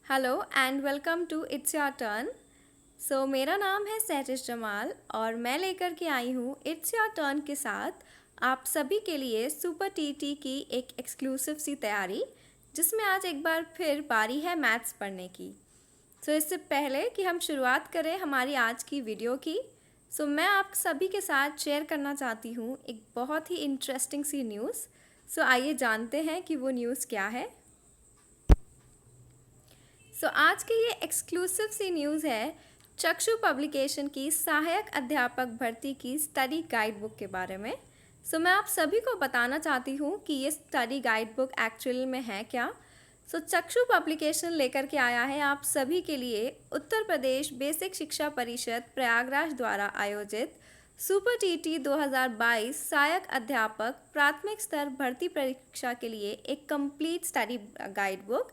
Hello and welcome to it's your turn. मेरा नाम है सहजिश जमाल और मैं लेकर के आई हूँ इट्स योर टर्न के साथ आप सभी के लिए सुपर टीटी की एक एक्सक्लूसिव सी तैयारी, जिसमें आज एक बार फिर बारी है मैथ्स पढ़ने की। इससे पहले कि हम शुरुआत करें हमारी आज की वीडियो की, मैं आप सभी के साथ शेयर करना चाहती हूँ एक बहुत ही इंटरेस्टिंग सी न्यूज़। आइए जानते हैं कि वो न्यूज़ क्या है। आज की ये एक्सक्लूसिव सी न्यूज़ है चक्षु पब्लिकेशन की सहायक अध्यापक भर्ती की स्टडी गाइड बुक के बारे में। मैं आप सभी को बताना चाहती हूँ कि ये स्टडी गाइड बुक एक्चुअल में है क्या। चक्षु पब्लिकेशन लेकर के आया है आप सभी के लिए उत्तर प्रदेश बेसिक शिक्षा परिषद प्रयागराज द्वारा आयोजित सुपर टीटी 2022 सहायक अध्यापक प्राथमिक स्तर भर्ती परीक्षा के लिए एक कंप्लीट स्टडी गाइड बुक,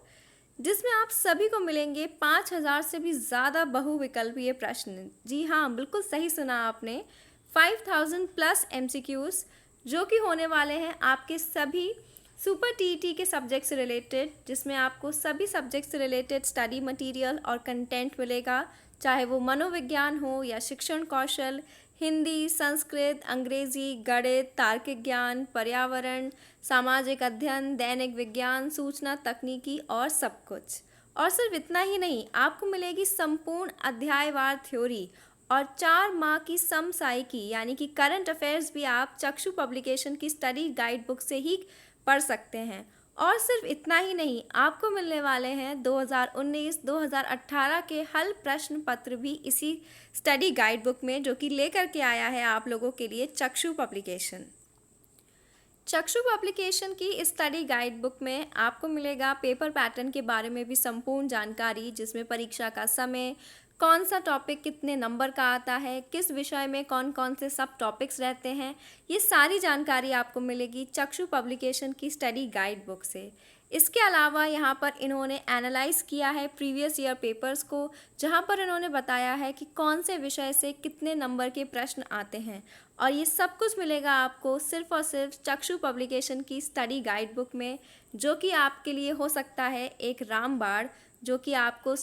जिसमें आप सभी को मिलेंगे 5000 से भी ज़्यादा बहुविकल्पीय प्रश्न। जी हाँ, बिल्कुल सही सुना आपने, 5000 प्लस MCQs जो कि होने वाले हैं आपके सभी सुपर टीटी के सब्जेक्ट से रिलेटेड, जिसमें आपको सभी सब्जेक्ट से रिलेटेड स्टडी मटेरियल और कंटेंट मिलेगा, चाहे वो मनोविज्ञान हो या शिक्षण कौशल, हिंदी, संस्कृत, अंग्रेजी, गणित, तार्किक ज्ञान, पर्यावरण, सामाजिक अध्ययन, दैनिक विज्ञान, सूचना तकनीकी और सब कुछ। और सिर्फ इतना ही नहीं, आपको मिलेगी संपूर्ण अध्यायवार थ्योरी और 4 माह की समसामयिकी यानी कि करंट अफेयर्स भी आप चक्षु पब्लिकेशन की स्टडी गाइड बुक से ही पढ़ सकते हैं। और सिर्फ इतना ही नहीं, आपको मिलने वाले हैं 2019-2018 के हल प्रश्न पत्र भी इसी स्टडी गाइड बुक में, जो कि लेकर के आया है आप लोगों के लिए चक्षु पब्लिकेशन। चक्षु पब्लिकेशन की इस स्टडी गाइड बुक में आपको मिलेगा पेपर पैटर्न के बारे में भी संपूर्ण जानकारी, जिसमें परीक्षा का समय, कौन सा टॉपिक कितने नंबर का आता है, किस विषय में कौन कौन से सब टॉपिक्स रहते हैं, ये सारी जानकारी आपको मिलेगी चक्षु पब्लिकेशन की स्टडी गाइड बुक से। इसके अलावा यहाँ पर इन्होंने एनालाइज किया है प्रीवियस ईयर पेपर्स को, जहाँ पर इन्होंने बताया है कि कौन से विषय से कितने नंबर के प्रश्न आते हैं, और ये सब कुछ मिलेगा आपको सिर्फ और सिर्फ चक्षु पब्लिकेशन की स्टडी गाइड बुक में, जो कि आपके लिए हो सकता है एक रामबाण, जो कि आपको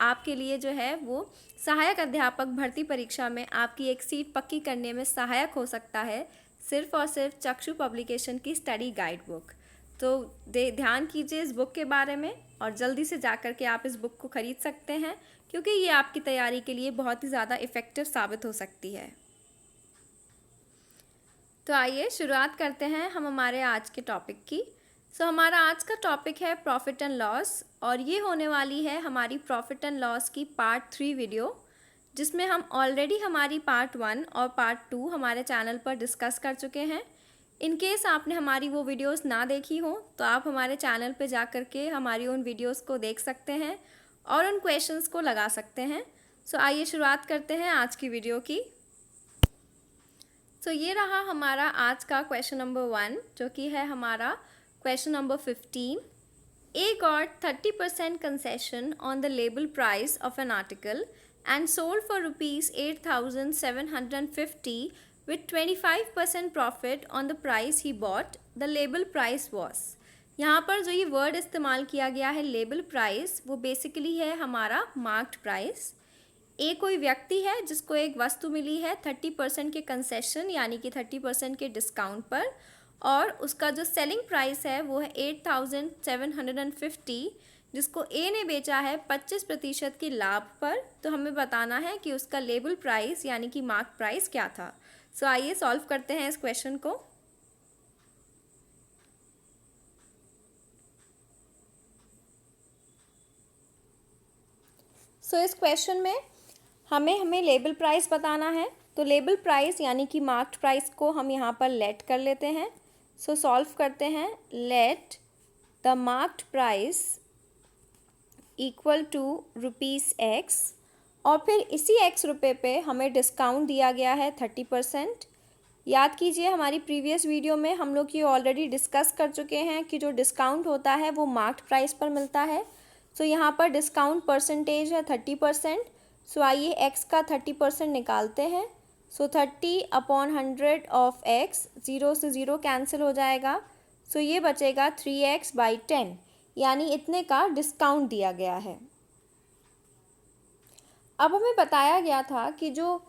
आपके लिए जो है वो सहायक अध्यापक भर्ती परीक्षा में आपकी एक सीट पक्की करने में सहायक हो सकता है, सिर्फ और सिर्फ चक्षु पब्लिकेशन की स्टडी गाइड बुक। ध्यान कीजिए इस बुक के बारे में और जल्दी से जाकर के आप इस बुक को ख़रीद सकते हैं, क्योंकि ये आपकी तैयारी के लिए बहुत ही ज़्यादा इफ़ेक्टिव साबित हो सकती है। आइए शुरुआत करते हैं हम हमारे आज के टॉपिक की। हमारा आज का टॉपिक है प्रॉफिट एंड लॉस, और ये होने वाली है हमारी प्रॉफिट एंड लॉस की पार्ट 3 वीडियो, जिसमें हम ऑलरेडी हमारी पार्ट 1 और पार्ट 2 हमारे चैनल पर डिस्कस कर चुके हैं। इन केस आपने हमारी वो वीडियोस ना देखी हो तो आप हमारे चैनल पर जा कर के हमारी उन वीडियोस को देख सकते हैं और उन क्वेश्चंस को लगा सकते हैं। आइए शुरुआत करते हैं आज की वीडियो की। ये रहा हमारा आज का क्वेश्चन नंबर 1, जो कि है हमारा question number 15. A got 30% concession on the label price of an article and sold for rupees 8,750 with 25% profit on the price he bought. The label price was. यहाँ पर जो ये वर्ड इस्तेमाल किया गया है लेबल प्राइस, वो बेसिकली है हमारा मार्क्ड प्राइस। ए कोई व्यक्ति है जिसको एक वस्तु मिली है 30% के कंसेशन यानी कि 30% के डिस्काउंट पर, और उसका जो सेलिंग प्राइस है वो है 8,750, जिसको ए ने बेचा है 25% के लाभ पर। तो हमें बताना है कि उसका लेबल प्राइस यानी कि मार्क प्राइस क्या था। आइए सॉल्व करते हैं इस क्वेश्चन को। इस क्वेश्चन में हमें लेबल प्राइस बताना है, तो लेबल प्राइस यानी कि मार्क्ड प्राइस को हम यहाँ पर लेट कर लेते हैं। सॉल्व करते हैं। Let the marked price equal to ₹X, और फिर इसी X रुपये पे हमें डिस्काउंट दिया गया है 30%। याद कीजिए हमारी प्रीवियस वीडियो में हम लोग ये ऑलरेडी डिस्कस कर चुके हैं कि जो डिस्काउंट होता है वो मार्क्ड प्राइस पर मिलता है। यहाँ पर डिस्काउंट परसेंटेज है 30%। आइए X का 30% निकालते हैं। 30/100 ऑफ X, 0 से 0 कैंसिल हो जाएगा। ये बचेगा 3x/10। यानी इतने का डिस्काउंट दिया गया है। अब हमें बताया गया था कि जो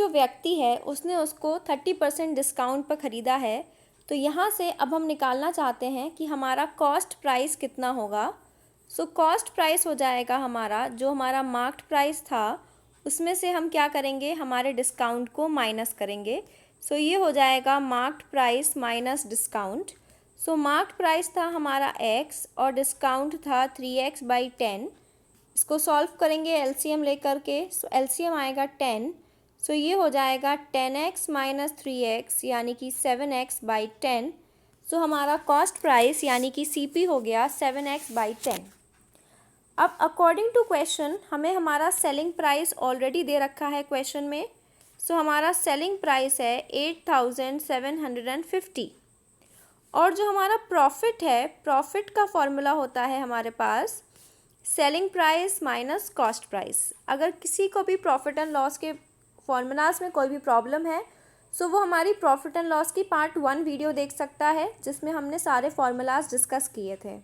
व्यक्ति है उसने उसको 30% डिस्काउंट पर ख़रीदा है, तो यहाँ से अब हम निकालना चाहते हैं कि हमारा कॉस्ट प्राइस कितना होगा। सो कॉस्ट प्राइस हो जाएगा हमारा, जो हमारा मार्क्ड प्राइस था उसमें से हम क्या करेंगे, हमारे डिस्काउंट को माइनस करेंगे। सो ये हो जाएगा मार्क्ड प्राइस माइनस डिस्काउंट। सो मार्क्ड प्राइस था हमारा x और डिस्काउंट था 3x/10। इसको सॉल्व करेंगे एलसीएम लेकर के। सो एलसीएम आएगा 10। सो ये हो जाएगा 10x माइनस 3x यानी कि 7x/10। सो हमारा कॉस्ट प्राइस यानी कि सीपी हो गया 7x/10। अब अकॉर्डिंग टू क्वेश्चन हमें हमारा सेलिंग प्राइस ऑलरेडी दे रखा है क्वेश्चन में। सो हमारा सेलिंग प्राइस है 8750 और जो हमारा प्रॉफिट है, प्रॉफिट का फॉर्मूला होता है हमारे पास selling price minus cost price. अगर किसी को भी प्रॉफिट एंड लॉस के फॉर्मूलाज में कोई भी प्रॉब्लम है सो वो हमारी प्रॉफिट एंड लॉस की पार्ट 1 वीडियो देख सकता है, जिसमें हमने सारे फॉर्मूलाज डिस्कस किए थे।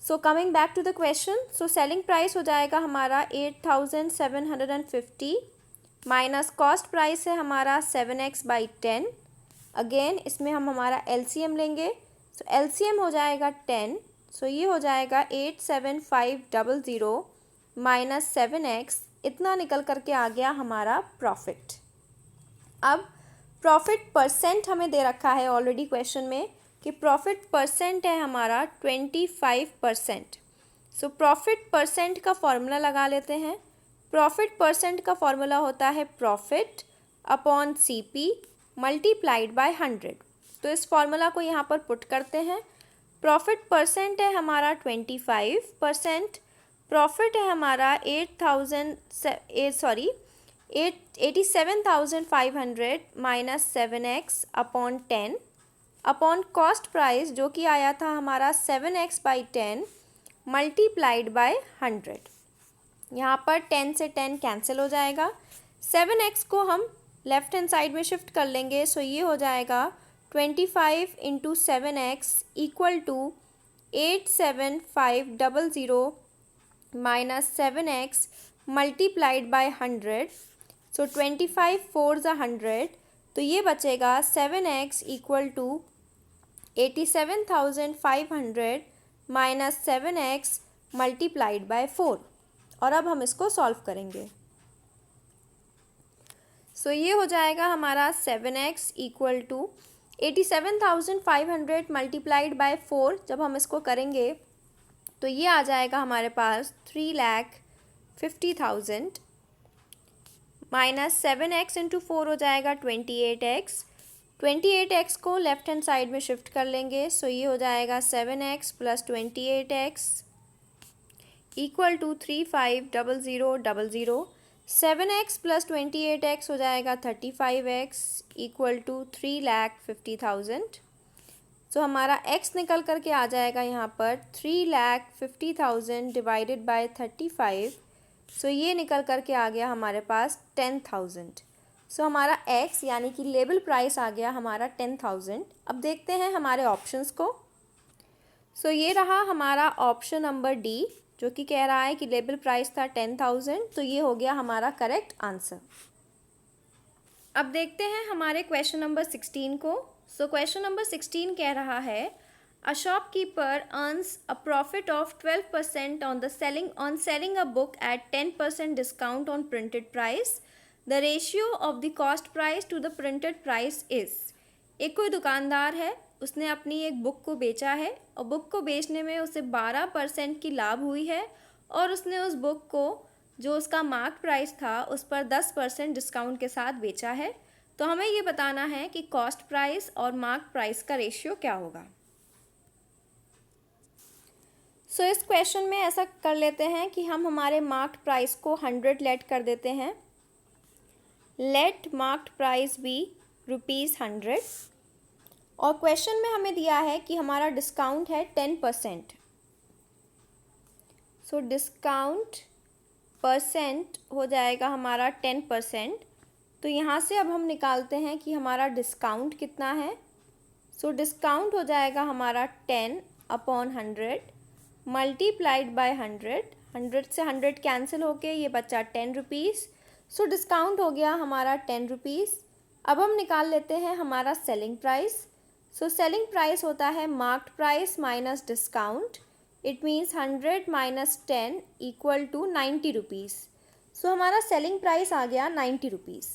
So coming back to the question, so selling price हो जाएगा हमारा 8750 माइनस कॉस्ट प्राइस है हमारा 7x/10। अगेन इसमें हम हमारा एलसीएम लेंगे। सो एलसीएम हो जाएगा 10। सो ये हो जाएगा 87500 माइनस 7x, इतना निकल करके आ गया हमारा प्रॉफिट। अब प्रॉफिट परसेंट हमें दे रखा है ऑलरेडी क्वेश्चन में कि प्रॉफिट परसेंट है हमारा 25%। सो प्रॉफिट परसेंट का फॉर्मूला लगा लेते हैं। प्रॉफिट परसेंट का फॉर्मूला होता है profit upon CP multiplied by 100। तो इस फॉर्मूला को यहाँ पर पुट करते हैं। प्रॉफिट परसेंट है हमारा 25%, प्रॉफिट है हमारा 87,500 minus 7x upon 10 upon cost price जो कि आया था हमारा 7x/10 मल्टीप्लाइड बाय 100। यहाँ पर 10 से 10 कैंसिल हो जाएगा। 7x को हम लेफ्ट हैंड साइड में शिफ्ट कर लेंगे। सो ये हो जाएगा 25 × 7x equal to 87500 minus 7x multiplied by 100। So 25 4 ज़ा 100, तो ये बचेगा 7x equal to 87,500 minus 7x multiplied by 4। और अब हम इसको सॉल्व करेंगे। सो ये हो जाएगा हमारा 7x equal to 87,500 multiplied by 4। जब हम इसको करेंगे तो ये आ जाएगा हमारे पास 3,50,000 माइनस 7x इंटू 4 हो जाएगा 28x। 28x को लेफ्ट हैंड साइड में शिफ्ट कर लेंगे। सो ये हो जाएगा 7x plus 28x equal to 350000। 7x plus 28x हो जाएगा 35x इक्वल टू 3,50,000। सो हमारा x निकल करके आ जाएगा यहाँ पर 3,50,000 डिवाइडेड बाय 35। सो ये निकल करके आ गया हमारे पास 10,000। सो हमारा x यानी कि लेबल प्राइस आ गया हमारा 10,000। अब देखते हैं हमारे ऑप्शंस को। सो ये रहा हमारा ऑप्शन नंबर डी, जो कि कह रहा है कि लेबल प्राइस था 10,000। तो ये हो गया हमारा करेक्ट आंसर। अब देखते हैं हमारे क्वेश्चन नंबर 16 को। सो क्वेश्चन नंबर 16 कह रहा है a shopkeeper earns a profit of 12% on selling a book at 10% discount on printed price. The ratio of the cost price to the printed price is। एक कोई दुकानदार है, उसने अपनी एक बुक को बेचा है और बुक को बेचने में उसे 12% की लाभ हुई है और उसने उस बुक को जो उसका मार्क प्राइस था उस पर 10% डिस्काउंट के साथ बेचा है। तो हमें ये बताना है कि कॉस्ट प्राइस और मार्क प्राइस का रेशियो क्या होगा। सो इस क्वेश्चन में ऐसा कर लेते हैं कि हम हमारे मार्क्ड प्राइस को 100 लेट कर देते हैं। लेट मार्क्ड प्राइस बी ₹100 और क्वेश्चन में हमें दिया है कि हमारा डिस्काउंट है 10%। सो डिस्काउंट परसेंट हो जाएगा हमारा 10%। तो यहाँ से अब हम निकालते हैं कि हमारा डिस्काउंट कितना है। सो डिस्काउंट हो जाएगा हमारा 10/100। मल्टीप्लाइड बाय 100, 100 से 100 कैंसिल होके ये बचा 10 रुपीज़। सो डिस्काउंट हो गया हमारा 10 रुपीज़। अब हम निकाल लेते हैं हमारा selling price. So selling price होता है marked price minus discount. It means 100 minus 10 equal to 90 rupees. So हमारा सेलिंग प्राइस आ गया 90 रुपीज़।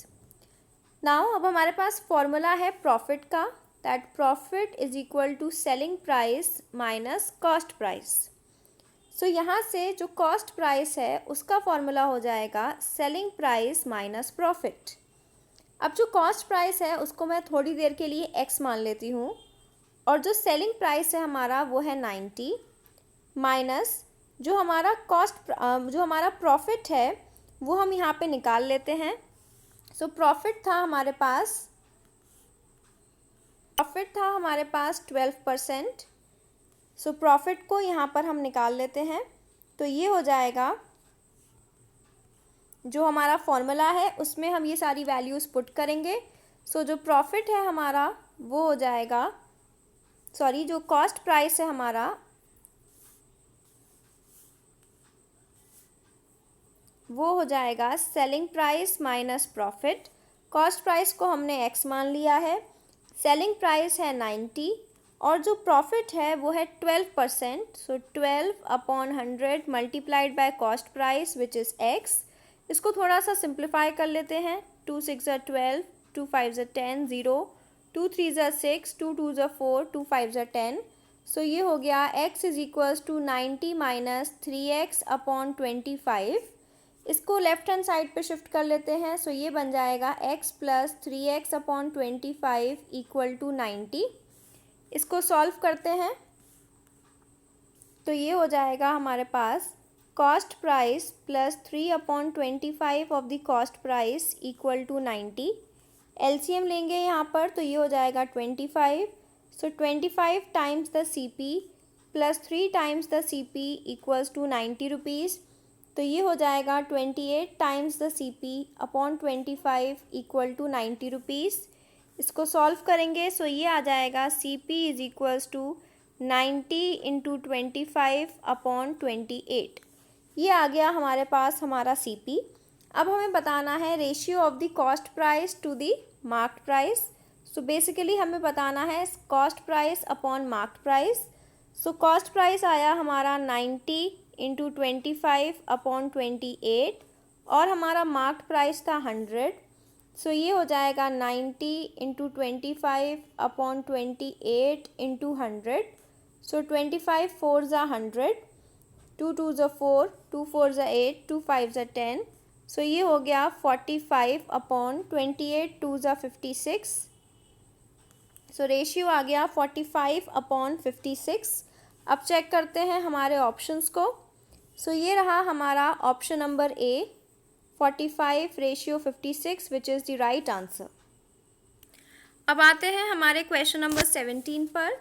नाउ अब हमारे पास फॉर्मूला है प्रॉफिट का, that profit is equal to selling price minus cost price. So यहाँ से जो कॉस्ट प्राइस है उसका फॉर्मूला हो जाएगा सेलिंग प्राइस माइनस प्रॉफिट। अब जो कॉस्ट प्राइस है उसको मैं थोड़ी देर के लिए x मान लेती हूँ, और जो सेलिंग प्राइस है हमारा वो है 90 माइनस जो हमारा जो हमारा प्रॉफिट है वो हम यहाँ पे निकाल लेते हैं। सो प्रॉफिट था हमारे पास 12%। सो प्रॉफिट को यहाँ पर हम निकाल लेते हैं, तो ये हो जाएगा जो हमारा फॉर्मूला है उसमें हम ये सारी वैल्यूज़ पुट करेंगे। सो जो प्रॉफिट है हमारा वो हो जाएगा, जो कॉस्ट प्राइस है हमारा वो हो जाएगा selling price minus profit. Cost price को हमने x मान लिया है, सेलिंग प्राइस है 90 और जो प्रॉफिट है वो है 12%। सो 12 upon 100 multiplied by cost price which is x। इसको थोड़ा सा सिंप्लीफाई कर लेते हैं। 2 6 ज़ा 12, 2 5 ज़ा 10, 0, 2 3 ज़ा 6, 2 2 ज़ा 4, 2 5 ज़ा 10। सो ये हो गया x is equals to 90 minus 3x upon 25। इसको लेफ्ट हैंड साइड पे शिफ्ट कर लेते हैं। सो ये बन जाएगा x plus 3x upon 25 equal to 90। इसको सॉल्व करते हैं तो ये हो जाएगा हमारे पास cost price plus 3 upon 25 of the cost price equal to 90। LCM लेंगे यहाँ पर तो ये हो जाएगा 25। So 25 times the CP plus 3 times the CP equals to 90 rupees. तो ये हो जाएगा 28 times the CP upon 25 equal to 90 rupees. इसको सॉल्व करेंगे सो ये आ जाएगा CP is equals to 90 into 25 upon 28। ये आ गया हमारे पास हमारा CP। अब हमें बताना है ratio of the cost price to the marked price. So basically हमें बताना है cost price upon marked price. So cost price आया हमारा 90 इंटू 25 अपॉन 28 और हमारा मार्क्ड प्राइस था 100। सो ये हो जाएगा 90 इंटू 25 अपॉन 28 इंटू 100। सो 25 4 ज़ा 100, 2 2 ज़ा 4, 2 4 ज़ा 8, 2 5 ज़ा 10। सो ये हो गया 45 अपॉन 28, 2 ज़ा 56। सो रेशियो आ गया 45 अपॉन 56। अब चेक करते हैं हमारे ऑप्शंस को। सो ये रहा हमारा option number A 45 ratio 56 which is the right answer. अब आते हैं हमारे क्वेश्चन नंबर 17 पर।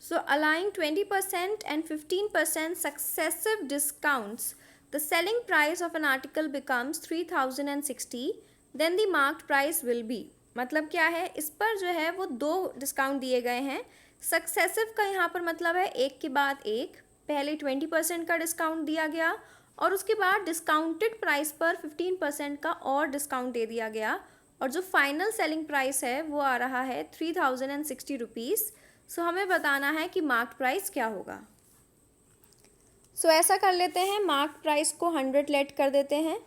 So allowing 20% and 15% successive discounts the selling price of an article becomes 3060, then the marked price will be. मतलब क्या है, इस पर जो है वो 2 डिस्काउंट दिए गए हैं। सक्सेसिव का यहाँ पर मतलब है एक के बाद एक। पहले 20% का डिस्काउंट दिया गया और उसके बाद डिस्काउंटेड प्राइस पर 15% का और डिस्काउंट दे दिया गया, और जो फाइनल सेलिंग प्राइस है वो आ रहा है 3060 रुपीज़। सो हमें बताना है कि मार्क्ड प्राइस क्या होगा। सो ऐसा कर लेते हैं, मार्क्ड प्राइस को 100 लेट कर देते हैं।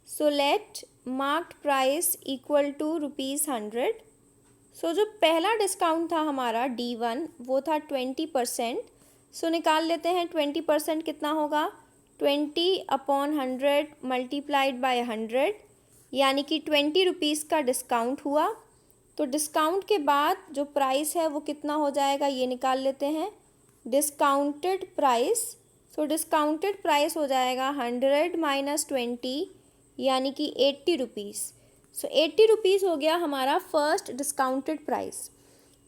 So let marked price equal to ₹100। So जो पहला डिस्काउंट था हमारा D1 वो था 20%। सो निकाल लेते हैं 20% कितना होगा, 20 अपॉन 100 मल्टीप्लाइड बाय 100, यानी कि 20 रुपीज़ का डिस्काउंट हुआ। तो डिस्काउंट के बाद जो प्राइस है वो कितना हो जाएगा ये निकाल लेते हैं, डिस्काउंटेड प्राइस। सो डिस्काउंटेड प्राइस हो जाएगा 100 माइनस 20 यानी कि 80 रुपीज़। सो 80 रुपीज़ हो गया हमारा फर्स्ट डिस्काउंटेड प्राइस।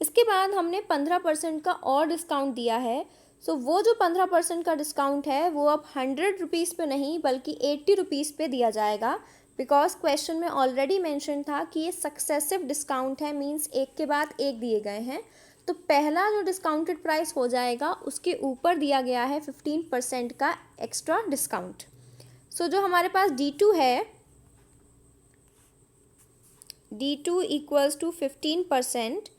इसके बाद हमने 15% का और डिस्काउंट दिया है। सो वो जो 15% का डिस्काउंट है वो अब 100 रुपीज़ पे नहीं बल्कि 80 रुपीज़ पे दिया जाएगा, बिकॉज क्वेश्चन में ऑलरेडी मेंशन था कि ये सक्सेसिव डिस्काउंट है, मींस एक के बाद एक दिए गए हैं। तो पहला जो डिस्काउंटेड प्राइस हो जाएगा उसके ऊपर दिया गया है 15% का एक्स्ट्रा डिस्काउंट। सो जो हमारे पास D2 है, D2 इक्वल्स टू 15%,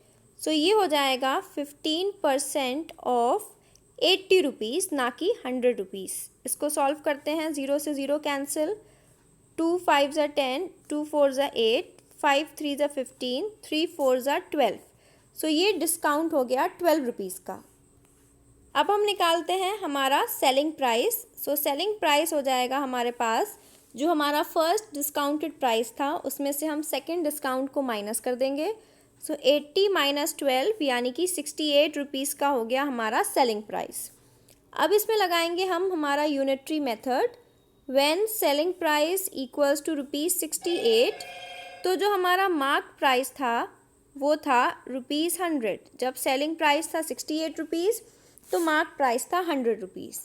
सो ये हो जाएगा 15% ऑफ 80 रुपीज़, ना कि 100 रुपीज़। इसको सॉल्व करते हैं, 0 से 0 कैंसिल, 2 5 ज़ा 10, 2 4 ज़ा 8, 5 3 ज़ा 15, 3 4 ज़ा 12। सो ये डिस्काउंट हो गया 12 रुपीज़ का। अब हम निकालते हैं हमारा selling price. So selling price हो जाएगा हमारे पास, जो हमारा फर्स्ट डिस्काउंटेड प्राइस था उसमें से हम सेकेंड डिस्काउंट को माइनस कर देंगे। सो 80 माइनस 12 यानी कि 68 रुपीज़ का हो गया हमारा सेलिंग प्राइस। अब इसमें लगाएंगे हम हमारा unitary method, when selling price equals to ₹68, तो जो हमारा मार्क प्राइस था वो था ₹100। जब सेलिंग प्राइस था 68 रुपीज़ तो मार्क प्राइस था 100 रुपीज़।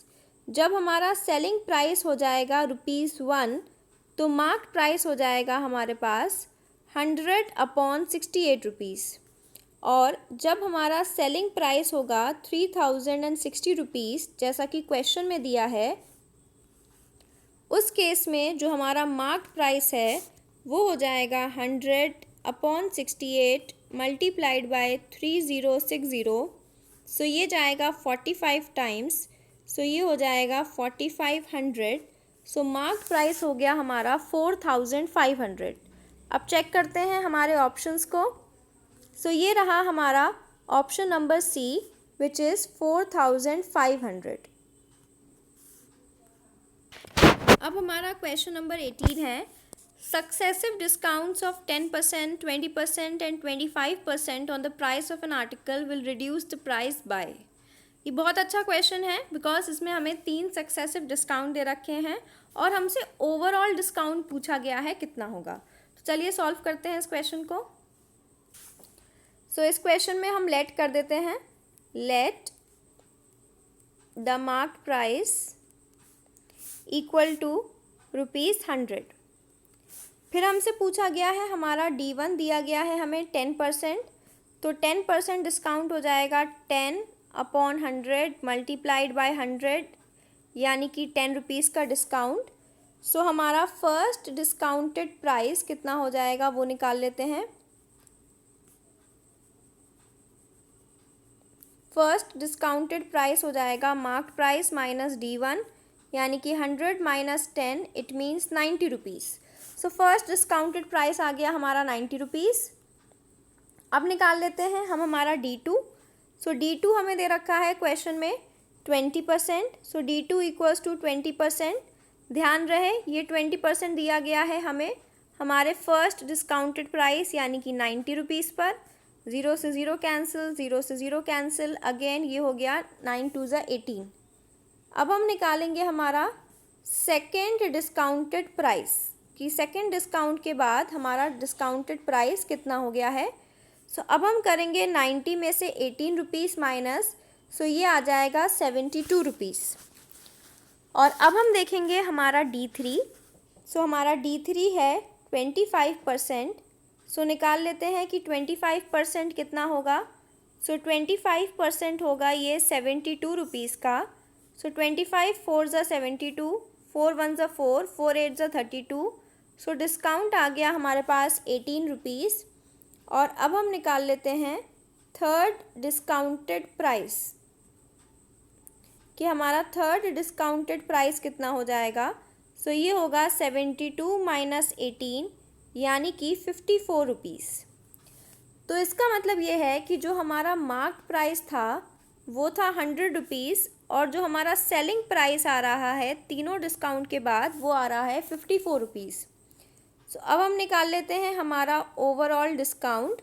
जब हमारा सेलिंग प्राइस हो जाएगा ₹1 तो मार्क प्राइस हो जाएगा हमारे पास 100/68 रुपीज़। और जब हमारा सेलिंग प्राइस होगा 3060 रुपीज़, जैसा कि क्वेश्चन में दिया है, उस केस में जो हमारा मार्क प्राइस है वो हो जाएगा 100/68 मल्टीप्लाइड बाय 3060। सो ये जाएगा 45 टाइम्स, सो ये हो जाएगा 4500। सो मार्क प्राइस हो गया हमारा 4500। अब चेक करते हैं हमारे ऑप्शंस को। सो ये रहा हमारा option number C, which is 4500। अब हमारा क्वेश्चन नंबर 18 है, successive discounts of 10%, 20% and 25% on the price of an article will reduce the price by. ये बहुत अच्छा क्वेश्चन है बिकॉज इसमें हमें 3 सक्सेसिव डिस्काउंट दे रखे हैं और हमसे ओवरऑल डिस्काउंट पूछा गया है कितना होगा। तो चलिए सॉल्व करते हैं इस क्वेश्चन को। सो इस क्वेश्चन में हम लेट कर देते हैं, let the mark price equal to ₹100। फिर हमसे पूछा गया है हमारा D1 दिया गया है हमें 10%, तो 10% डिस्काउंट हो जाएगा 10/100 मल्टीप्लाइड बाय 100 यानी कि 10 रुपीज़ का डिस्काउंट। सो हमारा फर्स्ट डिस्काउंटेड प्राइस कितना हो जाएगा वो निकाल लेते हैं। फर्स्ट डिस्काउंटेड प्राइस हो जाएगा मार्क प्राइस माइनस D1 यानी कि 100 minus 10, it means 90 rupees. So first discounted price आ गया हमारा 90 रुपीज़। अब निकाल लेते हैं हम हमारा D2। सो D2 हमें दे रखा है क्वेश्चन में 20%। सो D2 इक्वल्स टू 20%। ध्यान रहे ये 20% दिया गया है हमें हमारे फर्स्ट डिस्काउंटेड प्राइस यानी कि 90 रुपीज़ पर। 0 से 0 कैंसिल, 0 से 0 कैंसिल, अगेन ये हो गया 9 2 ज़ा 18। अब हम निकालेंगे हमारा सेकेंड डिस्काउंटेड प्राइस कि सेकेंड डिस्काउंट के बाद हमारा डिस्काउंटेड प्राइस कितना हो गया है। सो अब हम करेंगे 90 में से 18 रुपीज़ माइनस, सो ये आ जाएगा 72 रुपीज़। और अब हम देखेंगे हमारा D3। सो हमारा D3 है 25%। सो निकाल लेते हैं कि 25% कितना होगा। सो 25% होगा ये 72 रुपीज़ का। सो 25 4 ज़ा 72, 4 1 ज़ा 4, 4 8 ज़ा 32। सो डिस्काउंट आ गया हमारे पास 18 रुपीज़। और अब हम निकाल लेते हैं थर्ड डिस्काउंटेड प्राइस कि हमारा थर्ड डिस्काउंटेड प्राइस कितना हो जाएगा। सो ये होगा 72 माइनस 18 यानी कि 54 रुपीज़। तो इसका मतलब ये है कि जो हमारा मार्क प्राइस था वो था 100 रुपीज़ और जो हमारा सेलिंग प्राइस आ रहा है तीनों डिस्काउंट के बाद वो आ रहा है 54 रुपीज़। सो अब हम निकाल लेते हैं हमारा overall discount.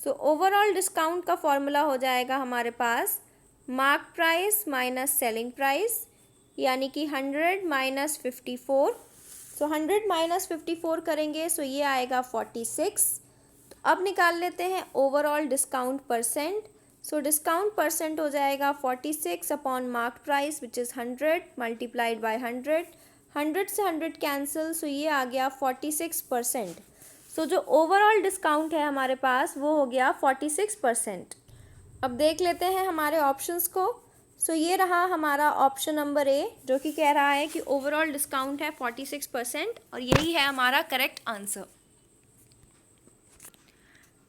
So overall discount का फॉर्मूला हो जाएगा हमारे पास mark price minus selling price यानी कि 100 माइनस 54। सो 100 माइनस 54 करेंगे सो ये आएगा 46। तो अब निकाल लेते हैं overall discount percent. So discount percent हो जाएगा 46 upon mark price which is 100 multiplied by 100। 100 से 100 कैंसिल, सो ये आ गया 46%। सो जो ओवरऑल डिस्काउंट है हमारे पास वो हो गया 46%। अब देख लेते हैं हमारे ऑप्शंस को। सो ये रहा हमारा ऑप्शन नंबर ए, जो कि कह रहा है कि ओवरऑल डिस्काउंट है 46% और यही है हमारा करेक्ट आंसर।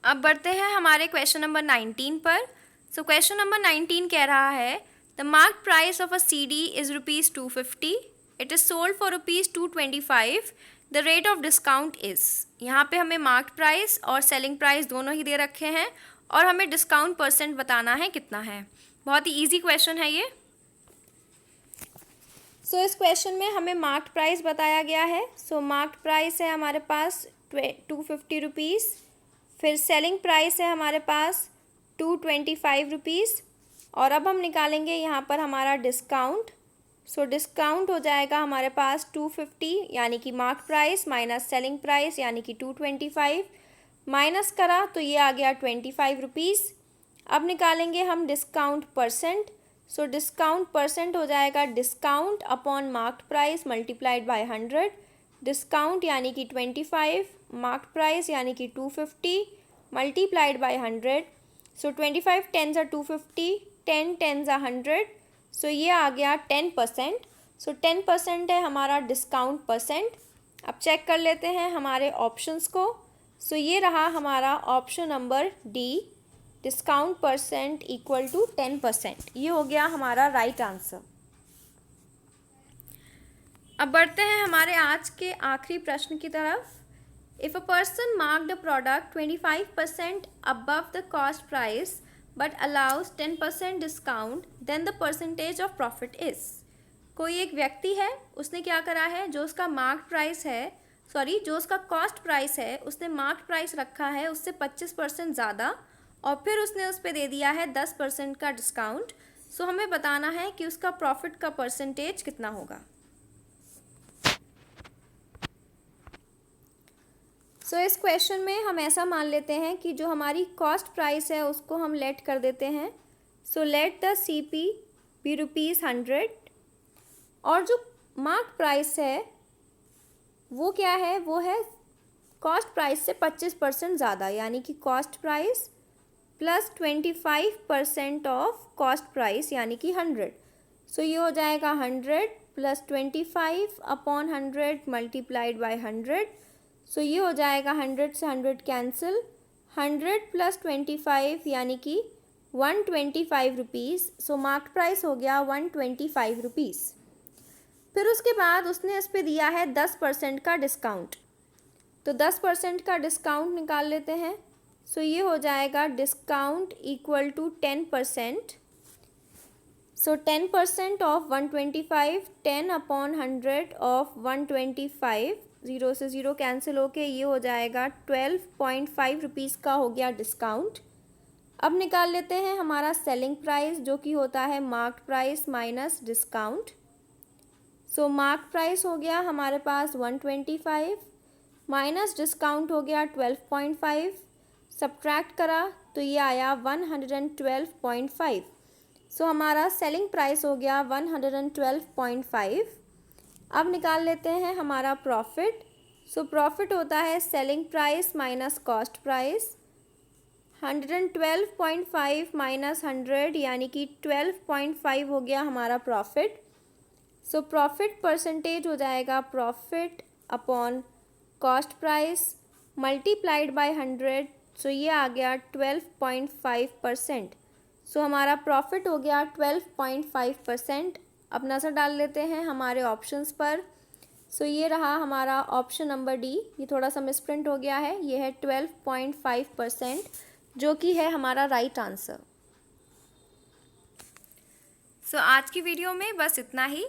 अब बढ़ते हैं हमारे क्वेश्चन नंबर 19 पर। सो क्वेश्चन नंबर 19 कह रहा है the mark price of a CD is ₹250, it is sold for ₹225, the rate of discount is. यहाँ पे हमें मार्क प्राइस और सेलिंग प्राइस दोनों ही दे रखे हैं और हमें डिस्काउंट परसेंट बताना है कितना है। बहुत ही इजी क्वेश्चन है ये। सो इस क्वेश्चन में हमें मार्क प्राइस बताया गया है। सो मार्क प्राइस है हमारे पास ₹250, फिर सेलिंग प्राइस है हमारे पास ₹225 और अब हम निकालेंगे यहाँ पर हमारा डिस्काउंट। सो डिस्काउंट हो जाएगा हमारे पास 250 यानी कि mark price minus selling price यानी कि 225 माइनस करा तो ये आ गया ₹25। अब निकालेंगे हम discount percent. So discount percent हो जाएगा discount upon mark price multiplied by 100। Discount यानी कि 25, मार्क प्राइस यानी कि 250 multiplied by 100। So 25 10s are 250, 10 10s are 100। सो ये आ गया 10%। सो 10% है हमारा डिस्काउंट परसेंट। अब चेक कर लेते हैं हमारे ऑप्शंस को। सो ये रहा हमारा option number D, discount percent equal to 10%। ये हो गया हमारा राइट आंसर। अब बढ़ते हैं हमारे आज के आखिरी प्रश्न की तरफ। If a person marked a product 25% above the cost price but allows 10% discount then the percentage of profit is. कोई एक व्यक्ति है, उसने क्या करा है, जो उसका मार्क प्राइस है, जो उसका कॉस्ट प्राइस है, उसने मार्क प्राइस रखा है उससे 25% ज़्यादा और फिर उसने उस पर दे दिया है 10% का डिस्काउंट। सो हमें बताना है कि उसका प्रॉफिट का परसेंटेज कितना होगा। सो इस क्वेश्चन में हम ऐसा मान लेते हैं कि जो हमारी कॉस्ट प्राइस है उसको हम लेट कर देते हैं। So let the CP be ₹100 और जो मार्क प्राइस है वो क्या है, वो है कॉस्ट प्राइस से 25% ज़्यादा यानी कि cost price plus 25% of cost price यानी कि 100। सो ये हो जाएगा 100 प्लस 25 अपॉन 100 मल्टीप्लाइड बाय 100। सो ये हो जाएगा 100 से 100 कैंसिल, 100 प्लस 25 यानी कि ₹125। सो मार्क प्राइस हो गया ₹125। फिर उसके बाद उसने इस पे दिया है 10% का डिस्काउंट, तो 10% का डिस्काउंट निकाल लेते हैं। सो ये हो जाएगा discount equal to 10%। So 10% of 125, 10 upon 100 of 125, 0 से 0 कैंसिल होके ये हो जाएगा ₹12.5 का हो गया डिस्काउंट। अब निकाल लेते हैं हमारा सेलिंग प्राइस, जो कि होता है मार्क प्राइस माइनस डिस्काउंट। सो मार्क प्राइस हो गया हमारे पास 125 माइनस डिस्काउंट हो गया 12.5, सब्ट्रैक्ट करा तो ये आया 112.5। सो हमारा सेलिंग प्राइस हो गया 112.5। अब निकाल लेते हैं हमारा प्रॉफिट। सो प्रॉफिट होता है selling price minus cost price, 112.5 minus 100 यानी कि 12.5 हो गया हमारा प्रॉफिट। सो प्रॉफिट परसेंटेज हो जाएगा profit upon cost price multiplied by 100। सो ये आ गया 12.5%। सो हमारा प्रॉफिट हो गया 12.5%। अब नज़र डाल लेते हैं हमारे ऑप्शंस पर। सो ये रहा हमारा ऑप्शन नंबर डी, ये थोड़ा सा मिसप्रिंट हो गया है, ये है 12.5%, जो कि है हमारा राइट आंसर। सो आज की वीडियो में बस इतना ही।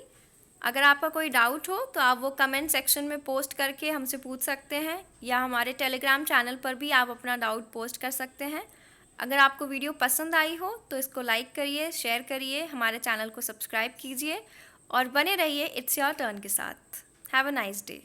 अगर आपका कोई डाउट हो तो आप वो कमेंट सेक्शन में पोस्ट करके हमसे पूछ सकते हैं या हमारे टेलीग्राम चैनल पर भी आप अपना डाउट पोस्ट कर सकते हैं। अगर आपको वीडियो पसंद आई हो तो इसको लाइक करिए, शेयर करिए, हमारे चैनल को सब्सक्राइब कीजिए और बने रहिए इट्स योर टर्न के साथ। Have a nice day.